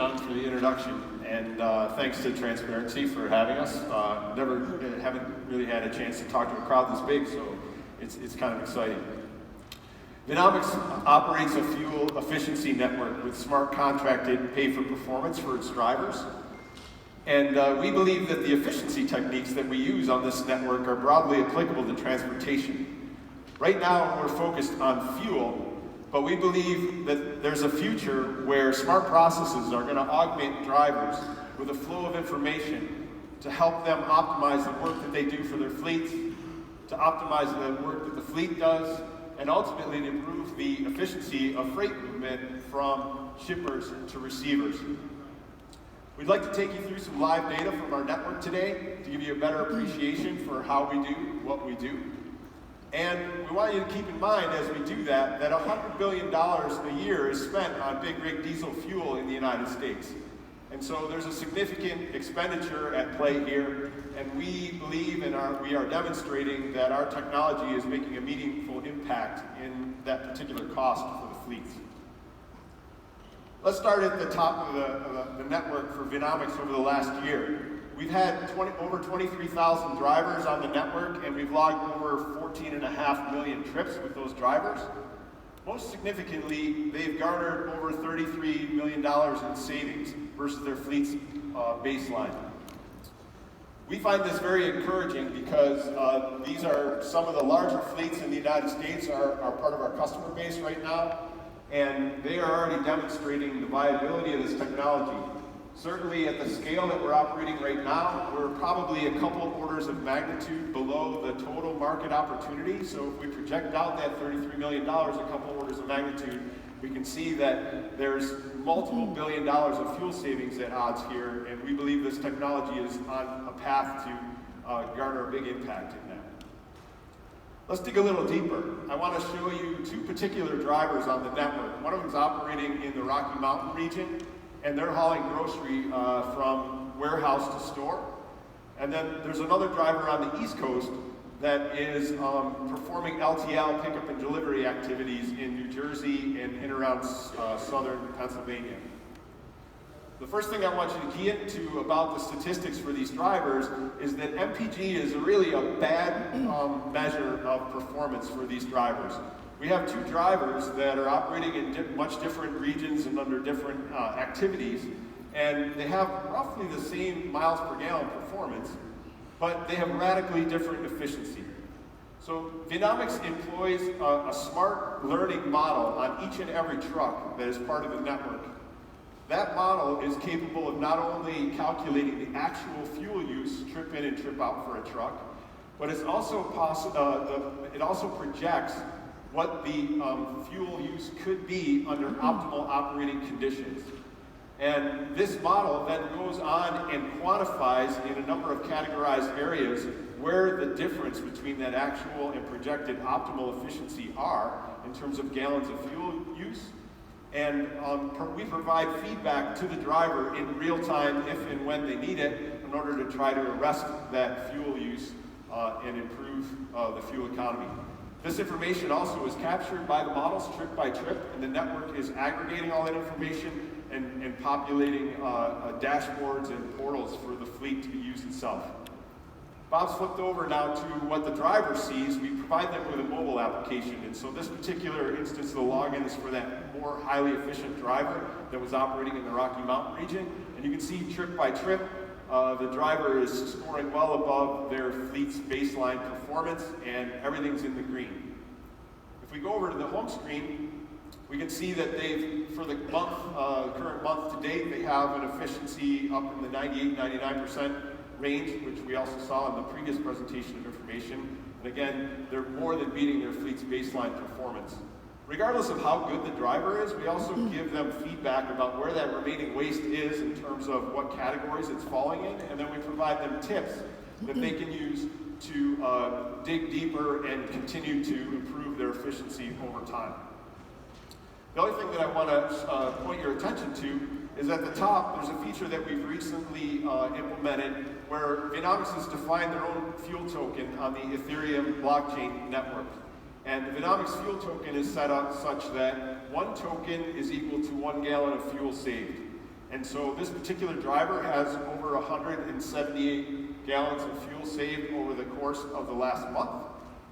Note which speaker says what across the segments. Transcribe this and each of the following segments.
Speaker 1: Young, for the introduction, and thanks to Transparency for having us. Haven't really had a chance to talk to a crowd this big, so it's kind of exciting. Vnomics operates a fuel efficiency network with smart contracted pay-for-performance for its drivers. And we believe that the efficiency techniques that we use on this network are broadly applicable to transportation. Right now, we're focused on fuel, but we believe that there's a future where smart processes are going to augment drivers with a flow of information to help them optimize the work that they do for their fleets, to optimize the work that the fleet does, and ultimately to improve the efficiency of freight movement from shippers to receivers. We'd like to take you through some live data from our network today to give you a better appreciation for how we do what we do. And we want you to keep in mind as we do that $100 billion a year is spent on big rig diesel fuel in the United States. And so there's a significant expenditure at play here, and we believe and we are demonstrating that our technology is making a meaningful impact in that particular cost for the fleets. Let's start at the top of the network for Vnomics over the last year. We've had over 23,000 drivers on the network, and we've logged over 14.5 million trips with those drivers. Most significantly, they've garnered over $33 million in savings versus their fleet's baseline. We find this very encouraging because these are some of the larger fleets in the United States are part of our customer base right now, and they are already demonstrating the viability of this technology. Certainly at the scale that we're operating right now, we're probably a couple orders of magnitude below the total market opportunity. So if we project out that $33 million, a couple orders of magnitude, we can see that there's multiple $1 billion of fuel savings at odds here, and we believe this technology is on a path to garner a big impact in that. Let's dig a little deeper. I want to show you two particular drivers on the network. One of them is operating in the Rocky Mountain region, and they're hauling grocery from warehouse to store. And then there's another driver on the East Coast that is performing LTL pickup and delivery activities in New Jersey and in around southern Pennsylvania. The first thing I want you to key into about the statistics for these drivers is that MPG is really a bad measure of performance for these drivers. We have two drivers that are operating in much different regions and under different activities, and they have roughly the same miles per gallon performance, but they have radically different efficiency. So Vnomics employs a smart learning model on each and every truck that is part of the network. That model is capable of not only calculating the actual fuel use, trip in and trip out for a truck, but it's also it also projects what the fuel use could be under optimal operating conditions. And this model then goes on and quantifies in a number of categorized areas where the difference between that actual and projected optimal efficiency are in terms of gallons of fuel use. And we provide feedback to the driver in real time if and when they need it in order to try to arrest that fuel use and improve the fuel economy. This information also is captured by the models trip by trip, and the network is aggregating all that information and populating dashboards and portals for the fleet to use itself. Bob's flipped over now to what the driver sees. We provide them with a mobile application, and so this particular instance, the login is for that more highly efficient driver that was operating in the Rocky Mountain region, and you can see trip by trip, the driver is scoring well above their fleet's baseline performance, and everything's in the green. If we go over to the home screen, we can see that for the current month to date, they have an efficiency up in the 98-99% range, which we also saw in the previous presentation of information. And again, they're more than beating their fleet's baseline performance. Regardless of how good the driver is, we also give them feedback about where that remaining waste is in terms of what categories it's falling in, and then we provide them tips that they can use to dig deeper and continue to improve their efficiency over time. The other thing that I want to point your attention to is at the top, there's a feature that we've recently implemented where Vnomics has defined their own fuel token on the Ethereum blockchain network. And the Vnomics fuel token is set up such that one token is equal to 1 gallon of fuel saved. And so this particular driver has over 178 gallons of fuel saved over the course of the last month.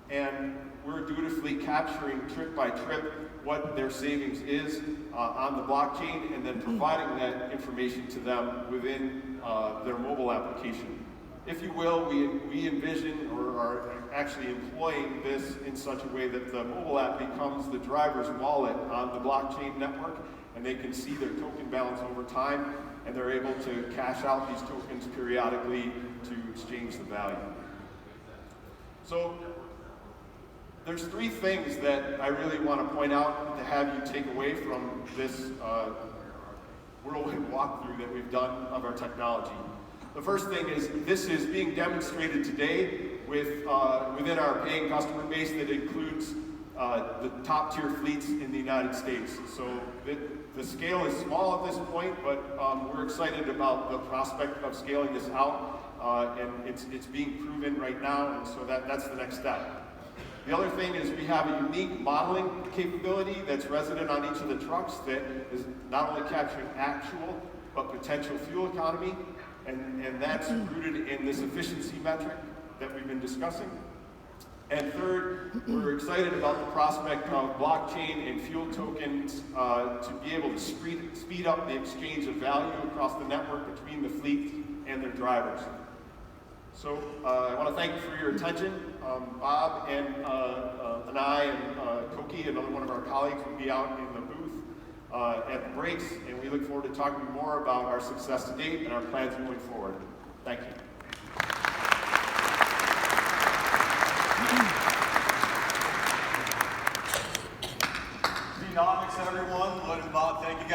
Speaker 1: And we're dutifully capturing trip by trip what their savings is on the blockchain, and then providing that information to them within their mobile application. If you will, we envision or are actually employing this in such a way that the mobile app becomes the driver's wallet on the blockchain network, and they can see their token balance over time, and they're able to cash out these tokens periodically to exchange the value. So there's three things that I really want to point out to have you take away from this whirlwind walkthrough that we've done of our technology. The first thing is this is being demonstrated today with, within our paying customer base that includes the top tier fleets in the United States. So the scale is small at this point, but we're excited about the prospect of scaling this out, and it's being proven right now, and so that's the next step. The other thing is we have a unique modeling capability that's resident on each of the trucks that is not only capturing actual but potential fuel economy, and that's rooted in this efficiency metric that we've been discussing. And third, we're excited about the prospect of blockchain and fuel tokens to be able to speed up the exchange of value across the network between the fleet and their drivers. So I want to thank you for your attention. Bob and I and Koki, another one of our colleagues, will be out in the booth at the breaks, and we look forward to talking more about our success to date and our plans moving forward. Thank you.
Speaker 2: Vnomics, everyone. Lloyd and Bob, thank you guys.